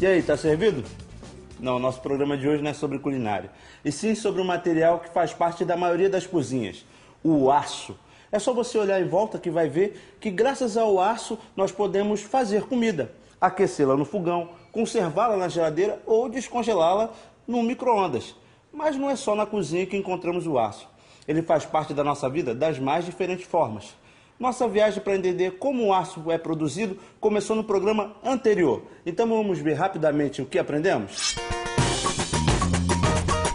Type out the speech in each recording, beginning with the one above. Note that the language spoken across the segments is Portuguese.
E aí, tá servido? Não, nosso programa de hoje não é sobre culinária, e sim sobre um material que faz parte da maioria das cozinhas, o aço. É só você olhar em volta que vai ver que graças ao aço nós podemos fazer comida, aquecê-la no fogão, conservá-la na geladeira ou descongelá-la no micro-ondas. Mas não é só na cozinha que encontramos o aço. Ele faz parte da nossa vida das mais diferentes formas. Nossa viagem para entender como o aço é produzido começou no programa anterior. Então vamos ver rapidamente o que aprendemos?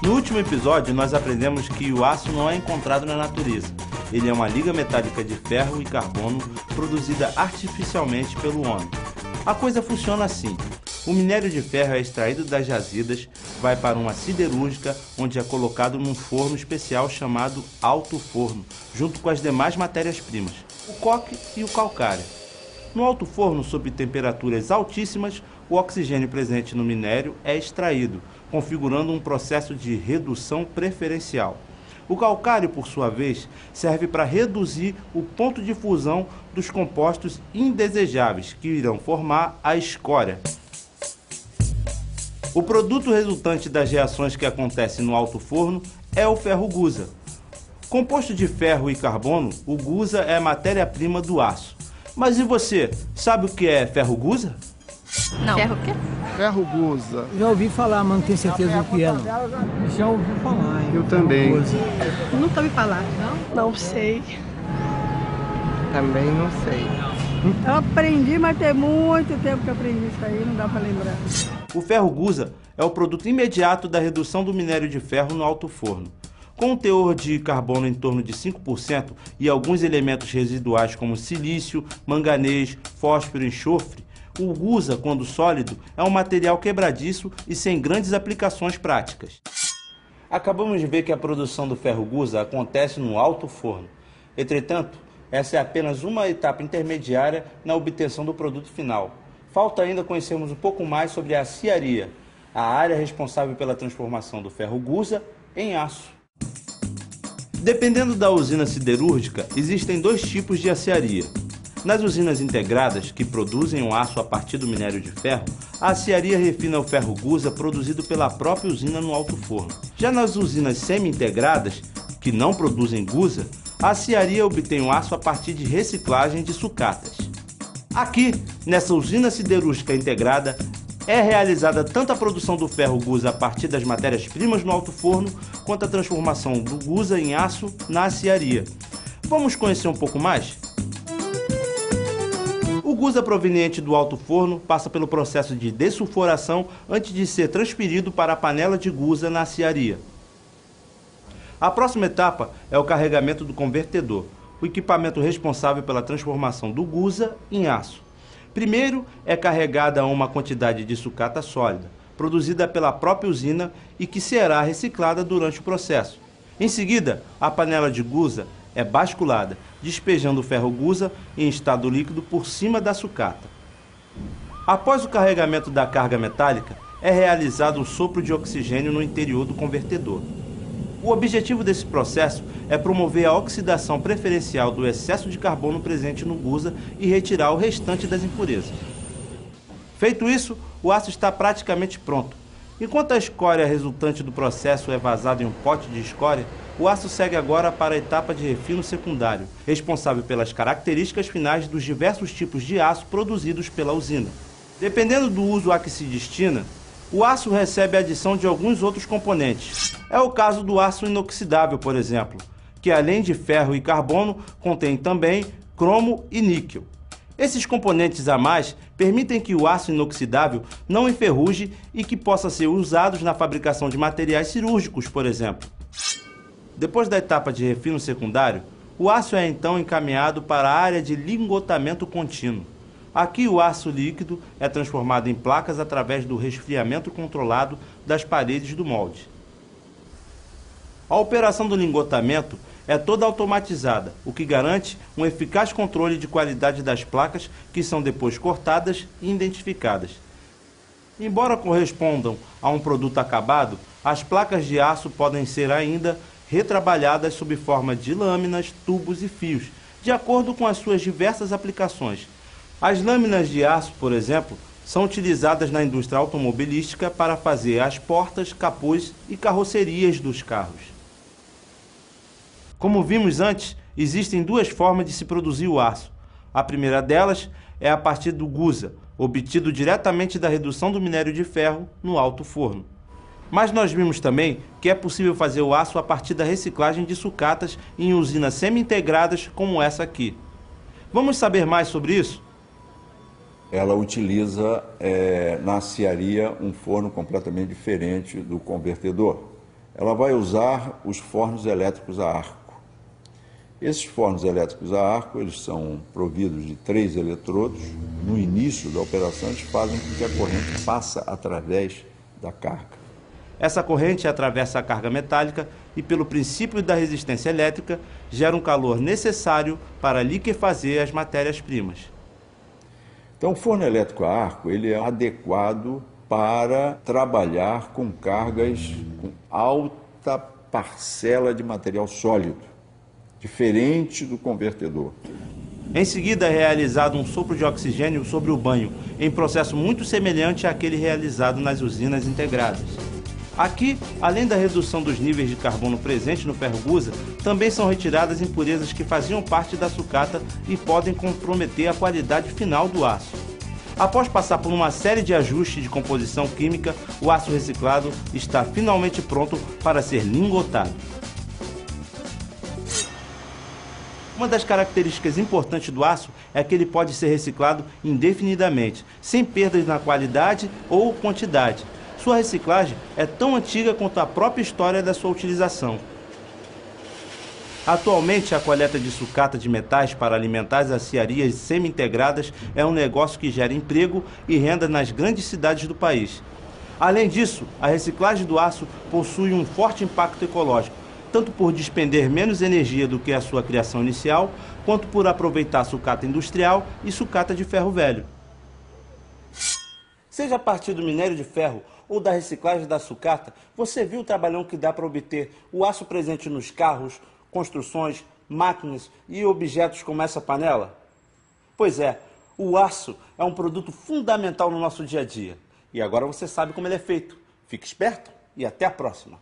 No último episódio nós aprendemos que o aço não é encontrado na natureza. Ele é uma liga metálica de ferro e carbono produzida artificialmente pelo homem. A coisa funciona assim. O minério de ferro é extraído das jazidas, vai para uma siderúrgica, onde é colocado num forno especial chamado alto forno, junto com as demais matérias-primas, o coque e o calcário. No alto forno, sob temperaturas altíssimas, o oxigênio presente no minério é extraído, configurando um processo de redução preferencial. O calcário, por sua vez, serve para reduzir o ponto de fusão dos compostos indesejáveis, que irão formar a escória. O produto resultante das reações que acontecem no alto forno é o ferro gusa. Composto de ferro e carbono, o gusa é a matéria-prima do aço. Mas e você, sabe o que é ferro gusa? Não. Ferro o quê? Ferro gusa. Já ouvi falar, mas não tenho certeza do que é, não. Já ouvi falar, hein? Eu também. Nunca ouvi falar. Não sei. Também não sei. Eu aprendi, mas tem muito tempo que eu aprendi isso aí, não dá para lembrar. O ferro gusa é o produto imediato da redução do minério de ferro no alto forno. Com um teor de carbono em torno de 5% e alguns elementos residuais como silício, manganês, fósforo e enxofre, o gusa, quando sólido, é um material quebradiço e sem grandes aplicações práticas. Acabamos de ver que a produção do ferro gusa acontece no alto forno. Entretanto, essa é apenas uma etapa intermediária na obtenção do produto final. Falta ainda conhecermos um pouco mais sobre a aciaria, a área responsável pela transformação do ferro gusa em aço. Dependendo da usina siderúrgica, existem dois tipos de aciaria. Nas usinas integradas, que produzem o aço a partir do minério de ferro, a aciaria refina o ferro gusa produzido pela própria usina no alto forno. Já nas usinas semi-integradas, que não produzem gusa, a aciaria obtém o aço a partir de reciclagem de sucatas. Aqui, nessa usina siderúrgica integrada, é realizada tanto a produção do ferro gusa a partir das matérias-primas no alto forno, quanto a transformação do gusa em aço na aciaria. Vamos conhecer um pouco mais? O gusa proveniente do alto forno passa pelo processo de dessulfuração antes de ser transferido para a panela de gusa na aciaria. A próxima etapa é o carregamento do convertedor, o equipamento responsável pela transformação do gusa em aço. Primeiro é carregada uma quantidade de sucata sólida, produzida pela própria usina e que será reciclada durante o processo. Em seguida, a panela de gusa é basculada, despejando o ferro gusa em estado líquido por cima da sucata. Após o carregamento da carga metálica, é realizado um sopro de oxigênio no interior do convertedor. O objetivo desse processo é promover a oxidação preferencial do excesso de carbono presente no gusa e retirar o restante das impurezas. Feito isso, o aço está praticamente pronto. Enquanto a escória resultante do processo é vazada em um pote de escória, o aço segue agora para a etapa de refino secundário, responsável pelas características finais dos diversos tipos de aço produzidos pela usina. Dependendo do uso a que se destina, o aço recebe a adição de alguns outros componentes. É o caso do aço inoxidável, por exemplo, que além de ferro e carbono, contém também cromo e níquel. Esses componentes a mais permitem que o aço inoxidável não enferruje e que possa ser usado na fabricação de materiais cirúrgicos, por exemplo. Depois da etapa de refino secundário, o aço é então encaminhado para a área de lingotamento contínuo. Aqui o aço líquido é transformado em placas através do resfriamento controlado das paredes do molde. A operação do lingotamento é toda automatizada, o que garante um eficaz controle de qualidade das placas que são depois cortadas e identificadas. Embora correspondam a um produto acabado, as placas de aço podem ser ainda retrabalhadas sob forma de lâminas, tubos e fios, de acordo com as suas diversas aplicações. As lâminas de aço, por exemplo, são utilizadas na indústria automobilística para fazer as portas, capôs e carrocerias dos carros. Como vimos antes, existem duas formas de se produzir o aço. A primeira delas é a partir do gusa, obtido diretamente da redução do minério de ferro no alto forno. Mas nós vimos também que é possível fazer o aço a partir da reciclagem de sucatas em usinas semi-integradas como essa aqui. Vamos saber mais sobre isso? Ela utiliza na aciaria um forno completamente diferente do convertedor. Ela vai usar os fornos elétricos a arco. Esses fornos elétricos a arco, eles são providos de 3 eletrodos. No início da operação, eles fazem com que a corrente passe através da carga. Essa corrente atravessa a carga metálica e, pelo princípio da resistência elétrica, gera um calor necessário para liquefazer as matérias-primas. Então, o forno elétrico a arco ele é adequado para trabalhar com cargas com alta parcela de material sólido, diferente do convertedor. Em seguida, é realizado um sopro de oxigênio sobre o banho, em processo muito semelhante àquele realizado nas usinas integradas. Aqui, além da redução dos níveis de carbono presentes no ferro gusa, também são retiradas impurezas que faziam parte da sucata e podem comprometer a qualidade final do aço. Após passar por uma série de ajustes de composição química, o aço reciclado está finalmente pronto para ser lingotado. Uma das características importantes do aço é que ele pode ser reciclado indefinidamente, sem perdas na qualidade ou quantidade. Sua reciclagem é tão antiga quanto a própria história da sua utilização. Atualmente, a coleta de sucata de metais para alimentar as aciarias semi-integradas é um negócio que gera emprego e renda nas grandes cidades do país. Além disso, a reciclagem do aço possui um forte impacto ecológico, tanto por despender menos energia do que a sua criação inicial, quanto por aproveitar sucata industrial e sucata de ferro velho. Seja a partir do minério de ferro ou da reciclagem da sucata, você viu o trabalhão que dá para obter o aço presente nos carros, construções, máquinas e objetos como essa panela? Pois é, o aço é um produto fundamental no nosso dia a dia. E agora você sabe como ele é feito. Fique esperto e até a próxima!